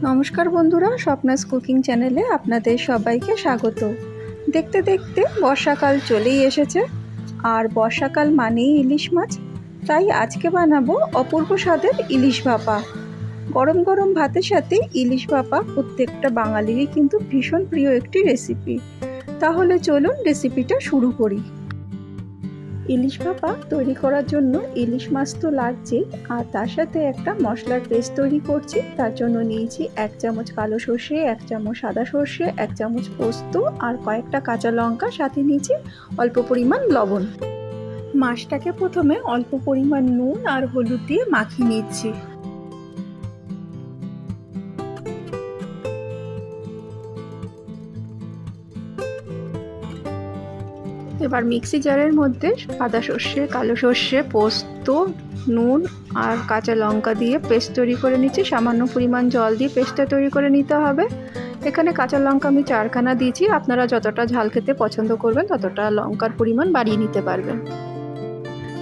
নমস্কার বন্ধুরা, স্বপ্নাস কুকিং চ্যানেলে আপনাদের সবাইকে স্বাগত। দেখতে দেখতে বর্ষাকাল চলেই এসেছে, আর বর্ষাকাল মানেই ইলিশ মাছ। তাই আজকে বানাবো অপূর্ব স্বাদের ইলিশ ভাপা। গরম গরম ভাতের সাথে ইলিশ ভাপা প্রত্যেকটা বাঙালিরই কিন্তু ভীষণ প্রিয় একটি রেসিপি। তাহলে চলুন রেসিপিটা শুরু করি। ইলিশ ভাপা তৈরি করার জন্য ইলিশ মাছ তো লাগছেই, আর তার সাথে একটা মশলার পেস্ট তৈরি করছি। তার জন্য নিয়েছি 1 চামচ কালো সর্ষে, 1 চামচ সাদা সর্ষে, 1 চামচ পোস্ত আর কয়েকটা কাঁচা লঙ্কা, সাথে নিয়েছি অল্প পরিমাণ লবণ। মাছটাকে প্রথমে অল্প পরিমাণ নুন আর হলুদ দিয়ে মাখিয়ে নিচ্ছি। এবার মিক্সি জারের মধ্যে সাদা সর্ষে, কালো সর্ষে, পোস্ত, নুন আর কাঁচা লঙ্কা দিয়ে পেস্ট তৈরি করে নিচ্ছি। সামান্য পরিমাণ জল দিয়ে পেস্টটা তৈরি করে নিতে হবে। এখানে কাঁচা লঙ্কা আমি 4খানা দিয়েছি। আপনারা যতটা ঝাল খেতে পছন্দ করবেন ততটা লঙ্কার পরিমাণ বাড়িয়ে নিতে পারবেন।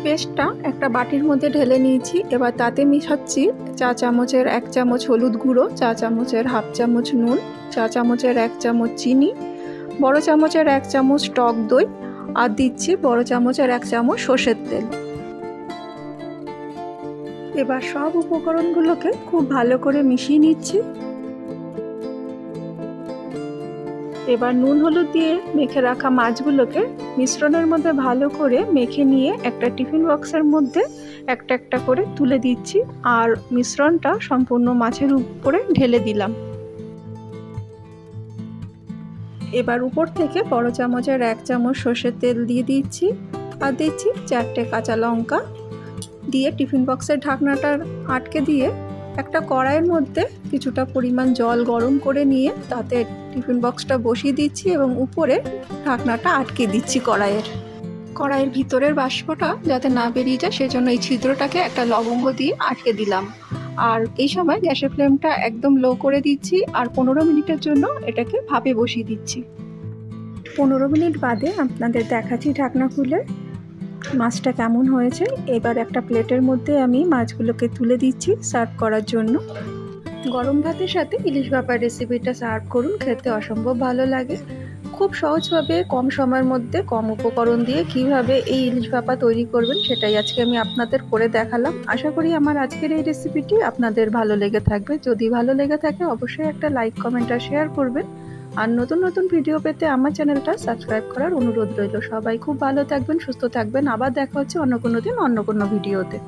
পেস্টটা একটা বাটির মধ্যে ঢেলে নিয়েছি। এবার তাতে মিশাচ্ছি চা চামচের 1 চামচ হলুদ গুঁড়ো, চা চামচের 1/2 চামচ নুন, চা চামচের 1 চামচ চিনি, বড় চামচের 1 চামচ টক দই আর দিচ্ছি বড় চামচের 1 চামচ সর্ষের তেল। এবার সব উপকরণগুলোকে খুব ভালো করে মিশিয়ে নিচ্ছি। এবার নুন হলুদ দিয়ে মেখে রাখা মাছগুলোকে মিশ্রণের মধ্যে ভালো করে মেখে নিয়ে একটা টিফিন বক্সের মধ্যে একটা একটা করে তুলে দিচ্ছি, আর মিশ্রণটা সম্পূর্ণ মাছের উপরে ঢেলে দিলাম। এবার উপর থেকে বড় চামচের 1 চামচ সর্ষের তেল দিয়ে দিচ্ছি, আর দিচ্ছি 4টে কাঁচা লঙ্কা দিয়ে টিফিন বক্সের ঢাকনাটা আটকে দিয়ে একটা কড়াইয়ের মধ্যে কিছুটা পরিমাণ জল গরম করে নিয়ে তাতে টিফিন বক্সটা বসিয়ে দিচ্ছি এবং উপরে ঢাকনাটা আটকে দিচ্ছি। কড়াইয়ের ভিতরের বাষ্পটা যাতে না বেরিয়ে যায় সেজন্য এই ছিদ্রটাকে একটা লবঙ্গ দিয়ে আটকে দিলাম। আর এই সময় গ্যাসের ফ্লেমটা একদম লো করে দিচ্ছি, আর 15 মিনিটের জন্য এটাকে ভাপে বসিয়ে দিচ্ছি। 15 মিনিট বাদে আপনাদের দেখাচ্ছি ঢাকনা খুলে মাছটা কেমন হয়েছে। এবার একটা প্লেটের মধ্যে আমি মাছগুলোকে তুলে দিচ্ছি সার্ভ করার জন্য। গরম ভাতের সাথে ইলিশ ভাপার রেসিপিটা সার্ভ করুন, খেতে অসম্ভব ভালো লাগে। খুব সহজভাবে কম সময়ের মধ্যে কম উপকরণ দিয়ে কিভাবে এই ইলিশ ভাপা তৈরি করবেন সেটাই আজকে আমি আপনাদের করে দেখালাম। আশা করি আমার আজকের এই রেসিপিটি আপনাদের ভালো লেগে থাকবে। যদি ভালো লেগে থাকে অবশ্যই একটা লাইক, কমেন্ট আর শেয়ার করবেন। আর নতুন নতুন ভিডিও পেতে আমার চ্যানেলটা সাবস্ক্রাইব করার অনুরোধ রইল। সবাই খুব ভালো থাকবেন, সুস্থ থাকবেন। আবার দেখা হচ্ছে অন্য কোনো দিন অন্য কোনো ভিডিওতে।